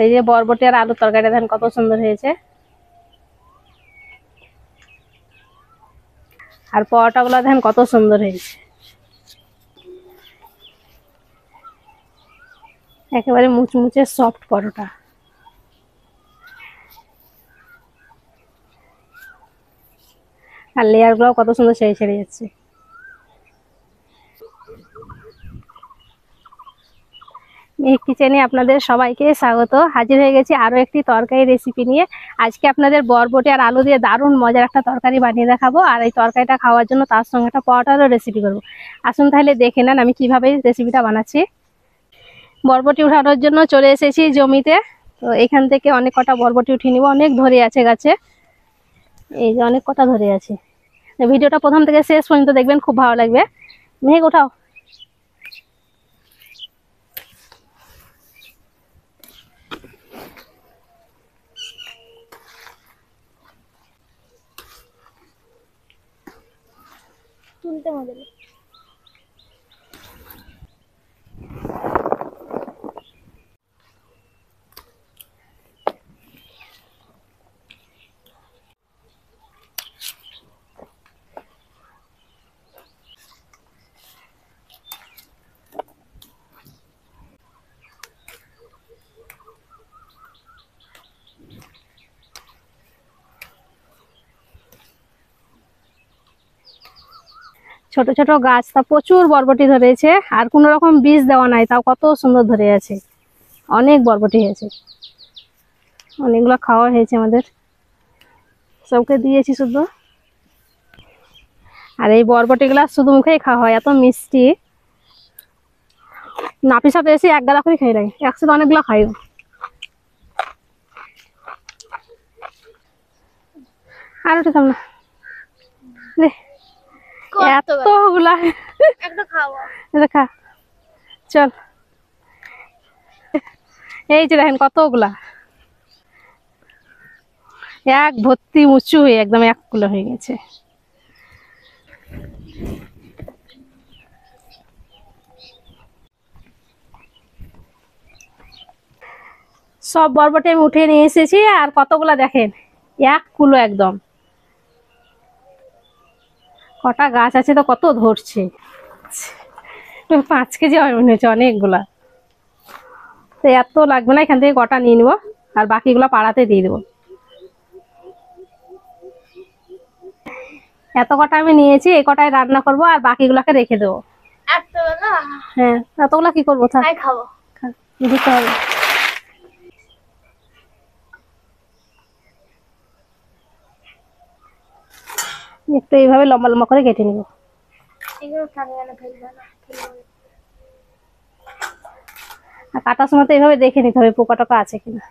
এই যে বরবটি আর আলুর তরকারিটা দেখেন কত সুন্দর হয়েছে। আর পরোটা গুলো দেখেন কত সুন্দর হয়েছে, একেবারে মুচমুচে সফট পরোটা। আর লেয়ার গুলো কত সুন্দর ছেড়ে ছেড়ে যাচ্ছে। মেঘ কিচেনে আপনাদের সবাইকে স্বাগত। হাজির হয়ে গেছি আরো একটি তরকারি রেসিপি নিয়ে। আজকে আপনাদের বরবটি আর আলু দিয়ে দারুণ মজার একটা তরকারি বানিয়ে দেখাবো। আর এই তরকারিটা খাওয়ার জন্য তার সঙ্গে একটা পরোটারও রেসিপি করবো। আসুন তাহলে দেখে নেন আমি কিভাবে রেসিপিটা বানাচ্ছি। বরবটি উঠানোর জন্য চলে এসেছি জমিতে। তো এখান থেকে অনেক কটা বরবটি উঠিয়ে নিব, অনেক ধরে আছে গাছে, এই যে অনেক কটা ধরে আছে। ভিডিওটা প্রথম থেকে শেষ পর্যন্ত দেখবেন, খুব ভালো লাগবে। মেঘ উঠাও। তুলতে হবে। ছোট ছোট গাছ, তা প্রচুর বরবটি ধরেছে, আর কোনো রকম বীজ দেওয়া নাই, তাও কত সুন্দর ধরে আছে। অনেক বরবটি হয়েছে, অনেকগুলো খাওয়া হয়েছে আমাদের, সবকে দিয়েছি শুধু। আর এই বরবটি গুলা শুধু মুখেই খাওয়া হয়, এত মিষ্টি। নাপির সাথে এসে এক গাদা করে খেয়ে লাগে, একসাথে অনেকগুলো খাই। আর উঠেতাম না এতগুলা, খা চল। এই যে দেখেন কতগুলা, এক ভর্তি উঁচু হয়ে একদম 1 কিলো হয়ে গেছে। সব বরবটি আমি উঠিয়ে নিয়ে এসেছি। আর কতগুলা দেখেন, 1 কিলো একদম। কটা গাছ আছে তো কত ধরছে, 5 কেজি হয় মনে হচ্ছে, অনেকগুলা। তো এত লাগবে না, এখান থেকে কটা নিয়ে নিবো আর বাকিগুলো পাড়াতে দিয়ে দেবো। এত কটা আমি নিয়েছি, এই কটাই রান্না করব আর বাকিগুলোকে রেখে দেবো। হ্যাঁ, এতগুলা কি করবো, খাবো দিতে হবে। একটু এইভাবে লম্বা লম্বা করে কেটে নিব। আর কাটার সময় তো এইভাবে দেখে নিতে হবে পোকা টোকা আছে কিনা।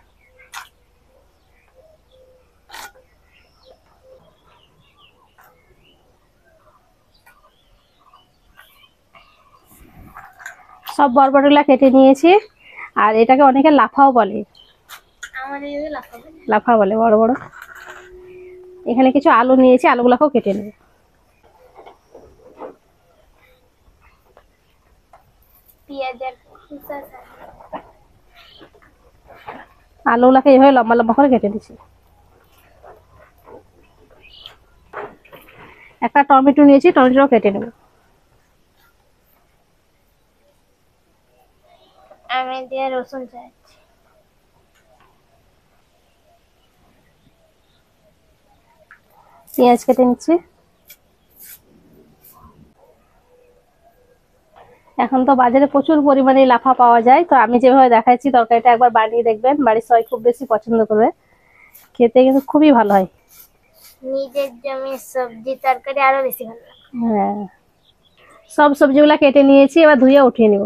সব বরবটিগুলা কেটে নিয়েছি। আর এটাকে অনেকে লাফাও বলে, লাফা বলে বড় বড়। এখানে কিছু আলু নিয়েছি, আলুগুলাকেও কেটে নেব। আলুগুলাকে এইভাবে লম্বা লম্বা করে কেটে দিচ্ছি। একটা টমেটো নিয়েছি, টমেটোটাও কেটে নেব। আমি দিয়ে রসুন চাইছি, পেঁয়াজ কেটে নিচ্ছি। এখন তো বাজারে প্রচুর পরিমাণে লাফা পাওয়া যায়, তো আমি যেভাবে দেখাচ্ছি তরকারিটা একবার বানিয়ে দেখবেন, বাড়ির সবাই খুব বেশি পছন্দ করবে, খেতে কিন্তু খুবই ভালো হয়। নিজের জমির সবজি তরকারি আরো বেশি ভালো লাগে। হ্যাঁ, সব সবজিগুলা কেটে নিয়েছি, এবার ধুয়ে উঠিয়ে নিব।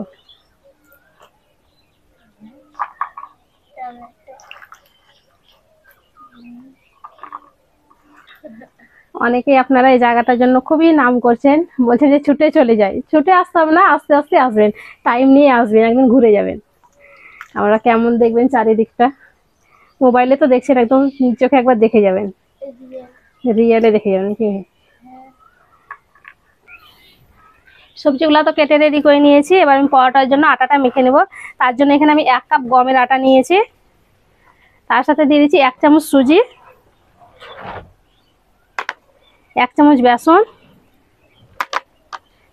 অনেকেই আপনারা এই জায়গাটার জন্য খুবই নাম করছেন, বলছেন যে ছুটে চলে যাই। ছুটে আসতে হবে না, আস্তে আস্তে আসবেন, টাইম নিয়ে আসবেন, একদিন ঘুরে যাবেন। আমরা কেমন দেখবেন চারিদিকটা, মোবাইলে তো দেখছেন, একদম চোখে একবার দেখে যাবেন, রিয়েলে দেখে যাবেন। কি সবজিগুলো তো কেটে রেডি করে নিয়েছি, এবার আমি পরোটার জন্য আটাটা মেখে নেব। তার জন্য এখানে আমি 1 কাপ গমের আটা নিয়েছি। তার সাথে দিয়ে দিচ্ছি 1 চামচ সুজি, 1 চামচ বেসন,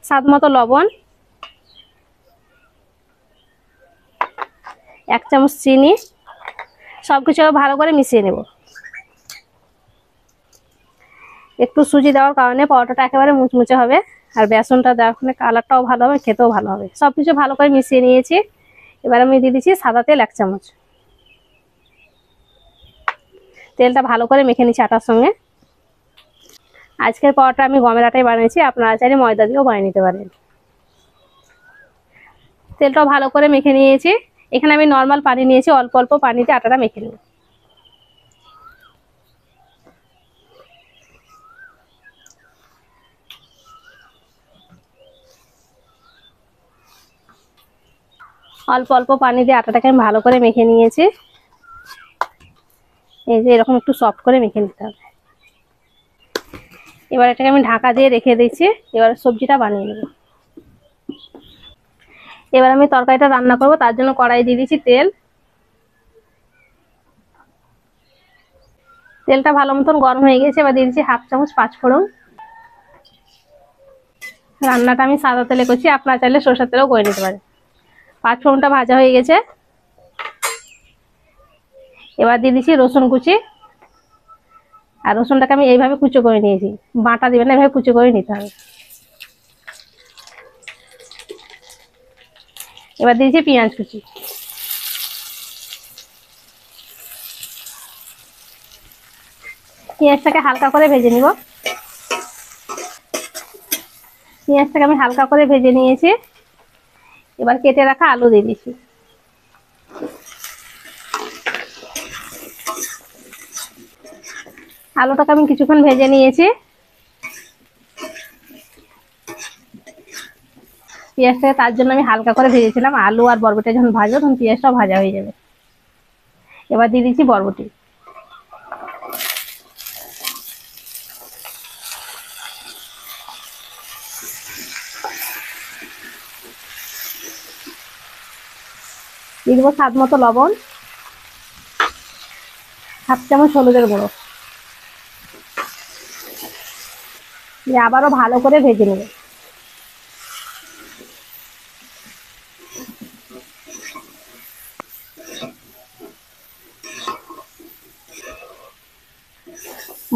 স্বাদ মতো লবণ, 1 চামচ চিনি। সবকিছু ভালো করে মিশিয়ে নেব। একটু সুজি দেওয়ার কারণে পরোটাটা একেবারে মুচমুচে হবে, আর বেসনটা দেওয়ার কারণে কালারটাও ভালো হবে, খেতেও ভালো হবে। সবকিছু ভালো করে মিশিয়ে নিয়েছি। এবার আমি দিয়ে দিচ্ছি সাদা তেল 1 চামচ। তেলটা ভালো করে মেখে নিচ্ছি আটার সঙ্গে। আজকের পরোটা আমি গমের আটায় বানিয়েছি, আপনারা চাইলে ময়দা দিয়েও বানিয়ে নিতে পারেন। তেলটাও ভালো করে মেখে নিয়েছি। এখানে আমি নর্মাল পানি নিয়েছি, অল্প অল্প পানিতে আটাটা মেখে নেব। অল্প অল্প পানি দিয়ে আটাটাকে আমি ভালো করে মেখে নিয়েছি। এই যে এরকম একটু সফট করে মেখে নিতে হবে। এবার এটাকে আমি ঢাকা দিয়ে রেখে দিচ্ছি। এবার সবজিটা বানিয়ে নেব। এবার আমি তরকারিটা রান্না করব, তার জন্য কড়াই দিয়ে দিচ্ছি তেল। তেলটা ভালো মতন গরম হয়ে গেছে। এবার দিয়ে দিচ্ছি 1/2 চামচ 5 ফোড়ন। রান্নাটা আমি সাদা তেলে করছি, আপনারা চাইলে সরষের তেলেও করে নিতে পারেন। 5 ফোড়নটা ভাজা হয়ে গেছে। এবার দিয়ে দিচ্ছি রসুন কুচি। আর রসুনটাকে আমি এইভাবে কুচো করে নিয়েছি, বাটা দিবেন না, এইভাবে কুচো করে নিতে হবে। এবার দিয়েছি পেঁয়াজ কুচি। পেঁয়াজটাকে হালকা করে ভেজে নিব। পেঁয়াজটাকে আমি হালকা করে ভেজে নিয়েছি। এবার কেটে রাখা আলু দিয়ে দিচ্ছি। আলুটাকে আমি কিছুক্ষণ ভেজে নিয়েছি। পেঁয়াজটাকে তার জন্য আমি হালকা করে ভেজেছিলাম। আলু আর বরবটি যখন ভাজবো তখন পেঁয়াজটাও ভাজা হয়ে যাবে। এবার দিয়ে দিচ্ছি বরবটি। দিয়ে দেবো স্বাদ মতো লবণ, 1/2 চামচ হলুদের গুঁড়ো। দিয়ে আবারও ভালো করে ভেজে নেব।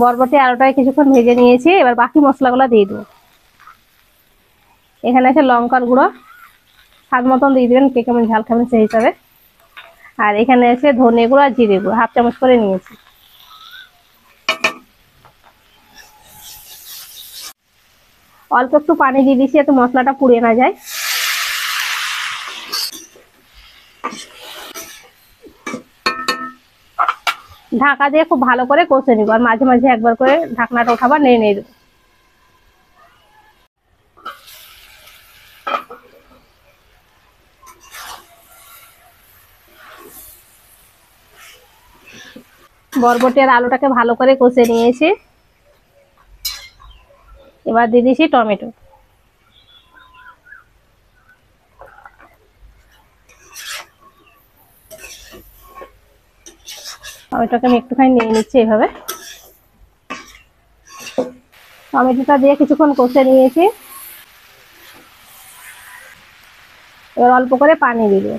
বরবটি আলুটাকে কিছুক্ষণ ভেজে নিয়েছি। এবার বাকি মশলাগুলো দিয়ে দেবো। এখানে আছে লঙ্কার গুঁড়ো, স্বাদ মতন দিয়ে দেবেন, কে কেমন ঝাল খাবেন সেই হিসাবে। আর এখানে আছে ধনে গুঁড়ো আর জিরে গুঁড়ো, 1/2 চামচ করে নিয়েছি। অল্প একটু পানি দিয়ে দিচ্ছি যাতে মশলাটা পুড়ে না যায়। ঢাকা দিয়ে খুব ভালো করে কষে নিব, আর মাঝে মাঝে একবার করে ঢাকনাটা ওঠাবার নেড়ে নেড়ে দেবো। বরবটি আর আলুটাকে ভালো করে কষে নিয়েছি। এবার দিয়ে দিচ্ছি টমেটো। টমেটোকে আমি একটুখানি নিয়ে নিচ্ছি এইভাবে। টমেটোটা দিয়ে কিছুক্ষণ কষে নিয়েছি। এবার অল্প করে পানি দিয়ে দেবো।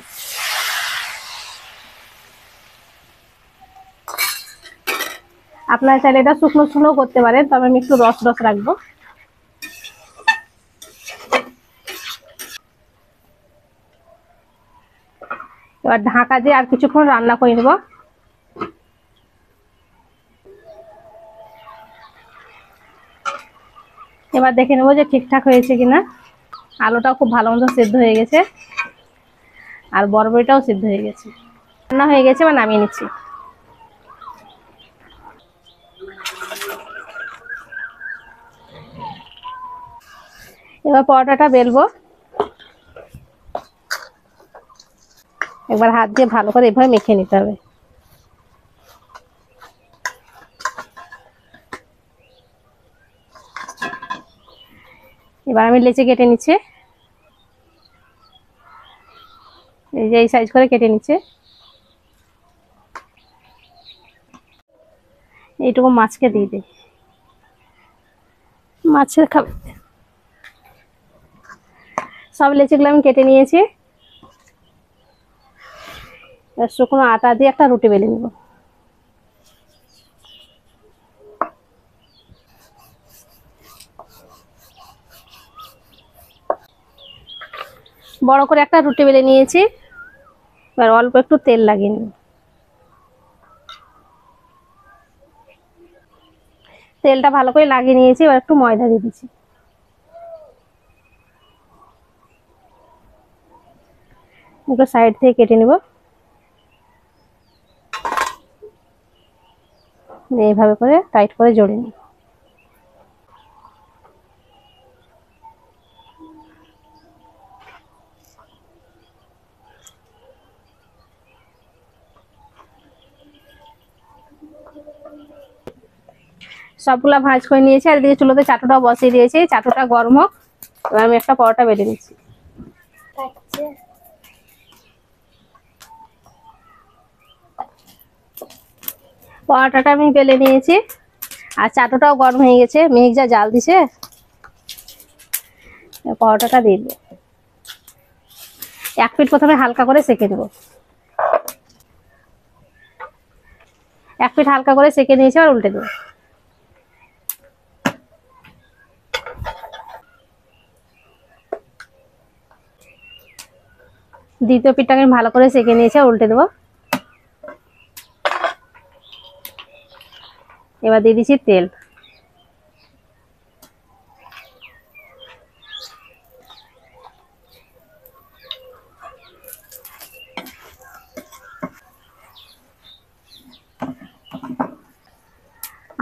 আপনারা চাইলে এটা শুকনো শুকনো করতে পারেন, তবে আমি একটু রস রস রাখবো। এবার ঢাকা দিয়ে আর কিছুক্ষণ রান্না করে নেব। এবার দেখে নেবো যে ঠিকঠাক হয়েছে কিনা। আলুটাও খুব ভালো মতো সেদ্ধ হয়ে গেছে, আর বরবটিটাও সেদ্ধ হয়ে গেছে। রান্না হয়ে গেছে, এবার নামিয়ে নিচ্ছি। এবার পরোটাটা বেলবো। একবার হাত দিয়ে ভালো করে এভাবে মেখে নিতে হবে। এবার আমি লেচি কেটে নিচ্ছি। এই যে এই সাইজ করে কেটে নিচ্ছে। এইটুকু মাছকে দিয়ে দিই, মাছের খাবে। সব লেচিগুলো আমি কেটে নিয়েছি। শুকনো আটা দিয়ে একটা রুটি বেলে নিব। বড় করে একটা রুটি বেলে নিয়েছি। এবার অল্প একটু তেল লাগিয়ে নিব। তেলটা ভালো করে লাগিয়ে নিয়েছি। এবার একটু ময়দা দিয়ে দিচ্ছি। একটু সাইড থেকে কেটে নিব। এইভাবে করে টাইট করে জড়িয়ে নিব। সবগুলা ভাঁজ করে নিয়েছি। আর এদিকে চুলোতে চাটুটাও বসিয়ে দিয়েছি। চাটুটা গরম হোক। এবার আমি একটা পরোটা বেলে নিচ্ছি। পরোটাটা আমি বেলে নিয়েছি। আর চাটুটাও গরম হয়ে গেছে। মেঘ যা জাল দিছে। পরোটাটা দিয়ে দেবো। এক পিঠ প্রথমে হালকা করে সেঁকে দেবো। এক পিঠ হালকা করে সেঁকে নিয়েছি। আর উল্টে দেবো। দ্বিতীয় পিঠটাকে আমি ভালো করে সেঁকে নিয়েছি। আর উল্টে দেবো। এবার দিয়ে দিচ্ছি তেল।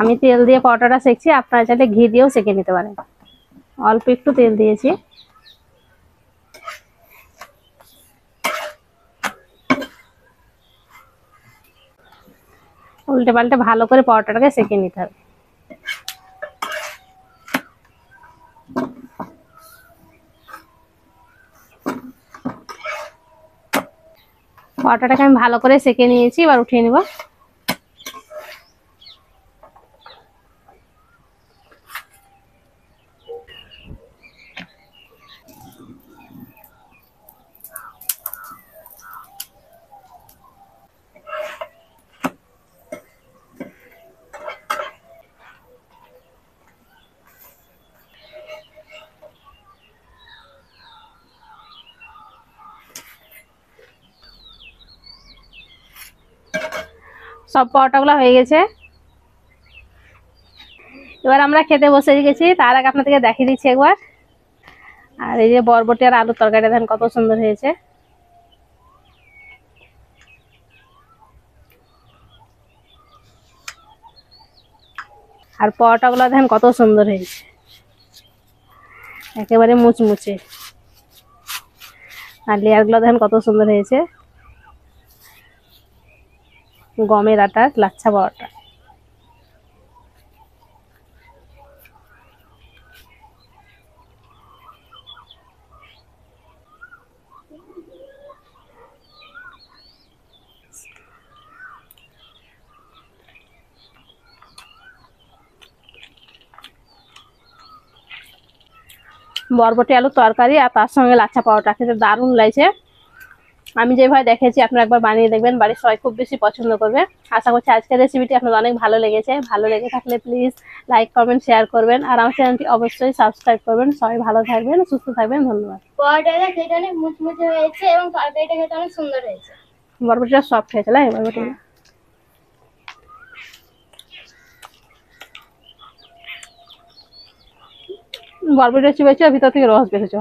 আমি তেল দিয়ে পরোটাটা সেঁকছি। আপনারা চাইলে ঘি দিয়েও সেঁকে নিতে পারেন। অল্প একটু তেল দিয়েছি। উল্টে পাল্টে ভালো করে পরোটাটাকে সেঁকে নিতে হবে। পরোটাটাকে আমি ভালো করে সেঁকে নিয়েছি। এবার উঠিয়ে নিব। সব পরোটাগুলো হয়ে গেছে। এবার আমরা খেতে বসে গেছি। তার আগে আপনাদেরকে দেখিয়ে দিচ্ছি একবার। আর এই যে বরবটি আর আলুর তরকারিটা দেখেন কত সুন্দর হয়েছে। আর পরোটাগুলো দেখেন কত সুন্দর হয়েছে, একেবারে মুচমুচে। আর লেয়ারগুলো দেখেন কত সুন্দর হয়েছে। গমের আটার লাচ্ছা পরোটা। বরবটি আলুর তরকারি আর তার সঙ্গে লাচ্ছা পরোটা খেতে দারুণ লাগছে। আমি যেভাবে দেখেছি আপনারা একবার বানিয়ে দেখবেন। বাড়ির সবাই খুব বেশি পছন্দ করবে। আশা করছি আজকের রেসিপিটি আপনাদের অনেক ভালো লেগেছে। ভালো লেগে থাকলে প্লিজ লাইক কমেন্ট শেয়ার করবেন। আর আমার চ্যানেলটি অবশ্যই সাবস্ক্রাইব করবেন। সবাই ভালো থাকবেন, সুস্থ থাকবেন। ধন্যবাদ। পরোটাটা খেতে অনেক মুচমুচে হয়েছে এবং তরকারিটা খেতে অনেক সুন্দর হয়েছে। বরবটিটা সফট হয়েছে না? বরবটি বরবটিটা চিবেছে, ভিতর থেকে রস বেরোচ্ছে।